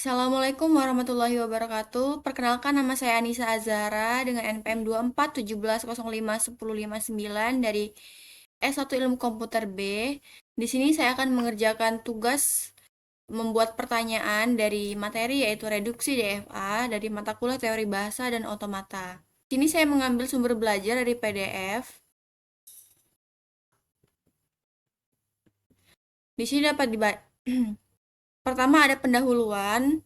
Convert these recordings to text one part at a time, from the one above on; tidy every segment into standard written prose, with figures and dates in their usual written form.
Assalamualaikum warahmatullahi wabarakatuh. Perkenalkan, nama saya Anissa Azhara dengan NPM 2417051059 dari S1 Ilmu Komputer B. Di sini saya akan mengerjakan tugas membuat pertanyaan dari materi yaitu reduksi DFA dari mata kuliah Teori Bahasa dan Otomata. Di sini saya mengambil sumber belajar dari PDF. Di sini dapat dibaca. Pertama ada pendahuluan.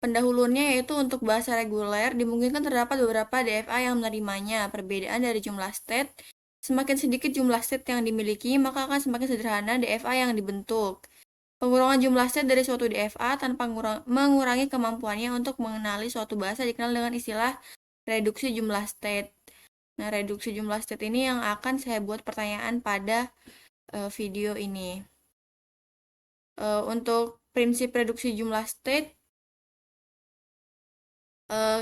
Pendahuluannya yaitu untuk bahasa reguler, dimungkinkan terdapat beberapa DFA yang menerimanya. Perbedaan dari jumlah state, semakin sedikit jumlah state yang dimiliki, maka akan semakin sederhana DFA yang dibentuk. Pengurangan jumlah state dari suatu DFA tanpa mengurangi kemampuannya untuk mengenali suatu bahasa dikenal dengan istilah reduksi jumlah state. Nah, reduksi jumlah state ini yang akan saya buat pertanyaan pada video ini. Untuk prinsip reduksi jumlah state,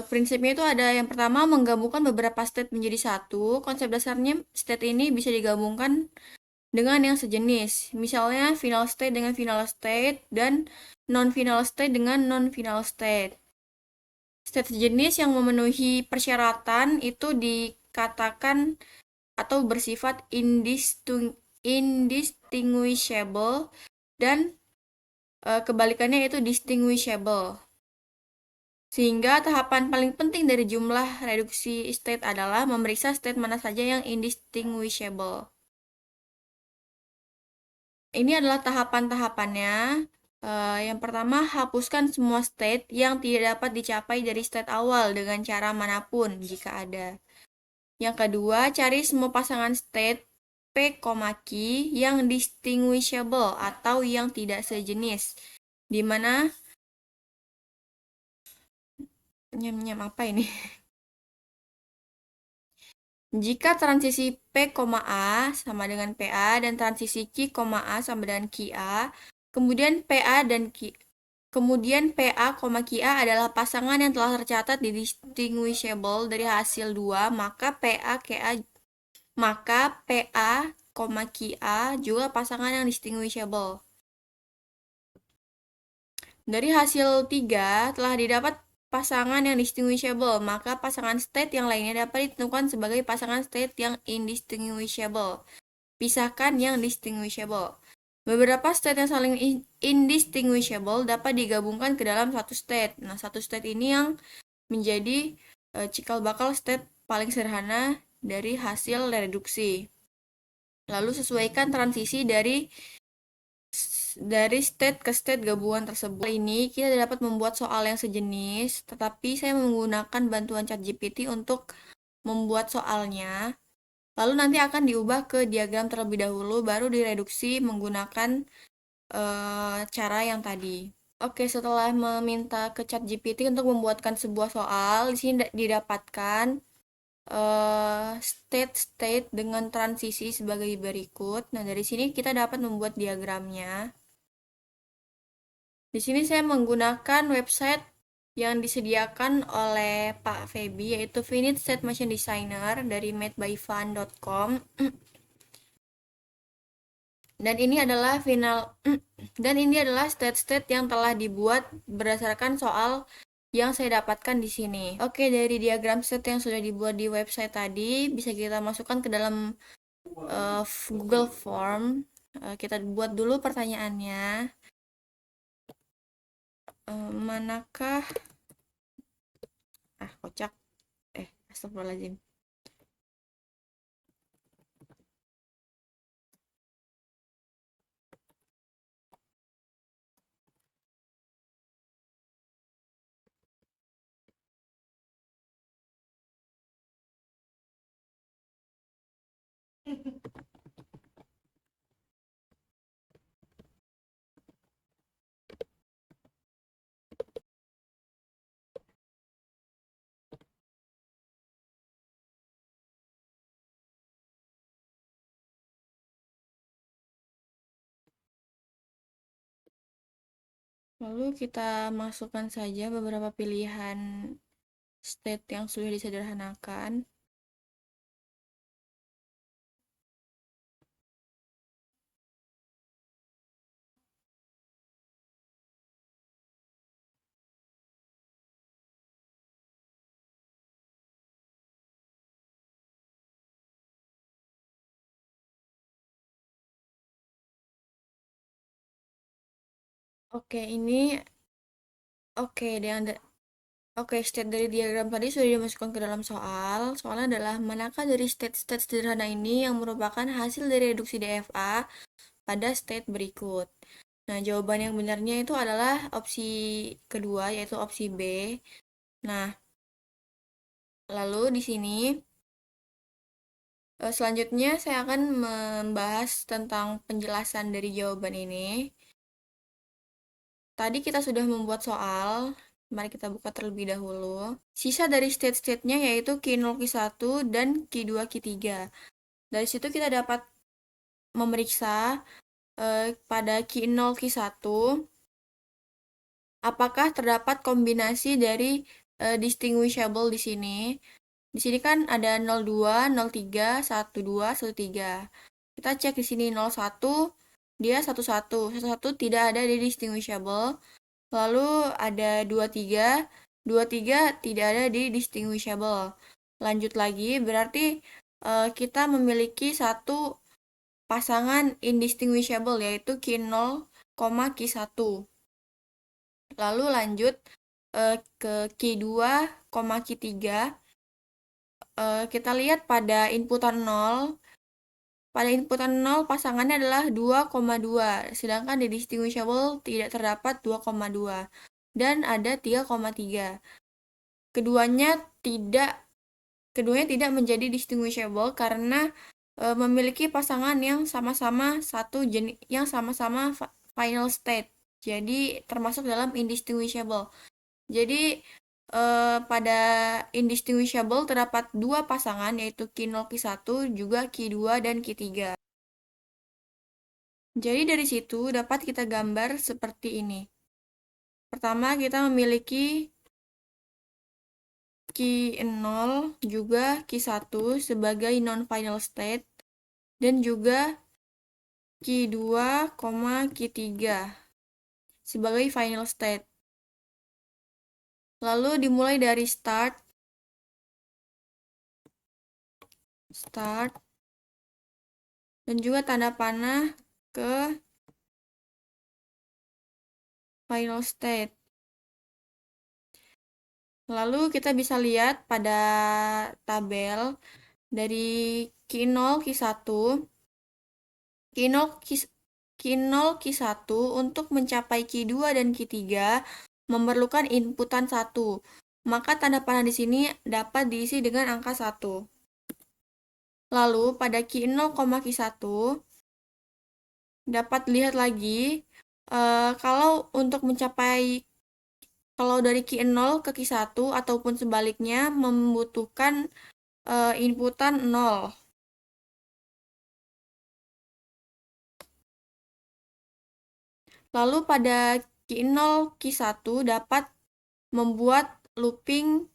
prinsipnya itu ada yang pertama menggabungkan beberapa state menjadi satu. Konsep dasarnya state ini bisa digabungkan dengan yang sejenis. Misalnya final state dengan final state dan non-final state dengan non-final state. State sejenis yang memenuhi persyaratan itu dikatakan atau bersifat indistinguishable dan kebalikannya itu distinguishable. Sehingga tahapan paling penting dari jumlah reduksi state adalah memeriksa state mana saja yang indistinguishable. Ini adalah tahapan-tahapannya. Yang pertama, hapuskan semua state yang tidak dapat dicapai dari state awal dengan cara manapun jika ada. Yang kedua, cari semua pasangan state P, Q yang distinguishable atau yang tidak sejenis. Di mana nyam-nyam apa ini? Jika transisi P, A sama dengan PA dan transisi Q, A sama dengan QA, kemudian PA dan kemudian PA, QA adalah pasangan yang telah tercatat di distinguishable dari hasil 2, maka PA, QA juga pasangan yang distinguishable. Dari hasil 3 telah didapat pasangan yang distinguishable, maka pasangan state yang lainnya dapat ditentukan sebagai pasangan state yang indistinguishable. Pisahkan yang distinguishable. Beberapa state yang saling indistinguishable dapat digabungkan ke dalam satu state. Nah, satu state ini yang menjadi cikal bakal state paling sederhana dari hasil reduksi. Lalu sesuaikan transisi dari state ke state gabungan tersebut. Kali ini kita dapat membuat soal yang sejenis, tetapi saya menggunakan bantuan ChatGPT untuk membuat soalnya. Lalu nanti akan diubah ke diagram terlebih dahulu, baru direduksi menggunakan cara yang tadi. Oke, setelah meminta ke ChatGPT untuk membuatkan sebuah soal, di sini didapatkan state dengan transisi sebagai berikut. Nah, dari sini kita dapat membuat diagramnya. Di sini saya menggunakan website yang disediakan oleh Pak Feby, yaitu Finite State Machine Designer dari madebyfun.com. Dan ini adalah state-state yang telah dibuat berdasarkan soal yang saya dapatkan di sini. Oke, dari diagram state yang sudah dibuat di website tadi bisa kita masukkan ke dalam Google Form. Kita buat dulu pertanyaannya. Manakah kocak. Astagfirullahaladzim. Lalu kita masukkan saja beberapa pilihan state yang sudah disederhanakan. Oke, oke, yang Oke, state dari diagram tadi sudah dimasukkan ke dalam soal. Soalnya adalah manakah dari state-state sederhana ini yang merupakan hasil dari reduksi DFA pada state berikut. Nah, jawaban yang benarnya itu adalah opsi kedua, yaitu opsi B. Nah, lalu di sini selanjutnya saya akan membahas tentang penjelasan dari jawaban ini. Tadi kita sudah membuat soal, mari kita buka terlebih dahulu. Sisa dari state-state-nya yaitu Q0, Q1, dan Q2, Q3. Dari situ kita dapat memeriksa pada Q0, Q1, apakah terdapat kombinasi dari distinguishable di sini. Di sini kan ada 02, 03, 12, 13. Kita cek di sini 01, dia 11. 11 tidak ada di distinguishable. Lalu ada 23, 23 tidak ada di distinguishable. Lanjut lagi, berarti kita memiliki satu pasangan indistinguishable yaitu Q0, Q1. Lalu lanjut ke Q2, Q3. Kita lihat pada inputan 0. Pada inputan 0 pasangannya adalah 2,2, sedangkan di distinguishable tidak terdapat 2,2 dan ada 3,3. Keduanya tidak menjadi distinguishable karena memiliki pasangan yang sama-sama final state. Jadi termasuk dalam indistinguishable. Jadi pada indistinguishable terdapat dua pasangan yaitu Q0, Q1, juga Q2 dan Q3. Jadi dari situ dapat kita gambar seperti ini. Pertama kita memiliki Q0 juga Q1 sebagai non-final state dan juga Q2, Q3 sebagai final state. Lalu dimulai dari start dan juga tanda panah ke final state. Lalu kita bisa lihat pada tabel dari Q0, Q1, Q1 untuk mencapai Q2 dan Q3 memerlukan inputan 1. Maka tanda panah di sini dapat diisi dengan angka 1. Lalu pada Q0, Q1 dapat lihat lagi kalau dari Q0 ke Q1 ataupun sebaliknya membutuhkan inputan 0. Lalu pada Q0, Q1 dapat membuat looping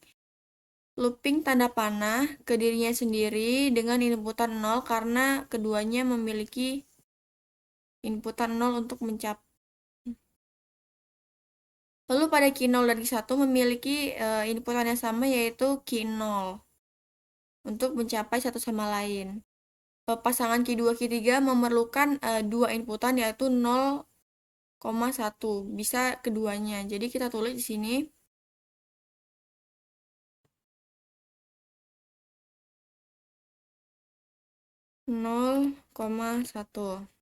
tanda panah ke dirinya sendiri dengan inputan 0 karena keduanya memiliki inputan 0 untuk mencapai. Lalu pada Q0 dan Q1 memiliki inputan yang sama yaitu Q0 untuk mencapai satu sama lain. Pasangan Q2, Q3 memerlukan dua inputan yaitu 0,1. Bisa keduanya. Jadi kita tulis di sini 0,1.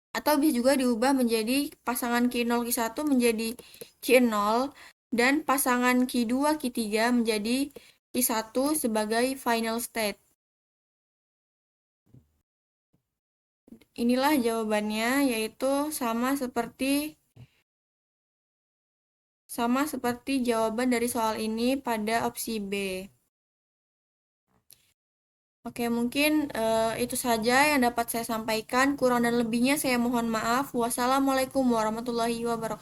Atau bisa juga diubah menjadi pasangan Q0, Q1 menjadi Q0 dan pasangan Q2, Q3 menjadi Q1 sebagai final state. Inilah jawabannya, yaitu sama seperti jawaban dari soal ini pada opsi B. Oke, mungkin itu saja yang dapat saya sampaikan. Kurang dan lebihnya saya mohon maaf. Wassalamualaikum warahmatullahi wabarakatuh.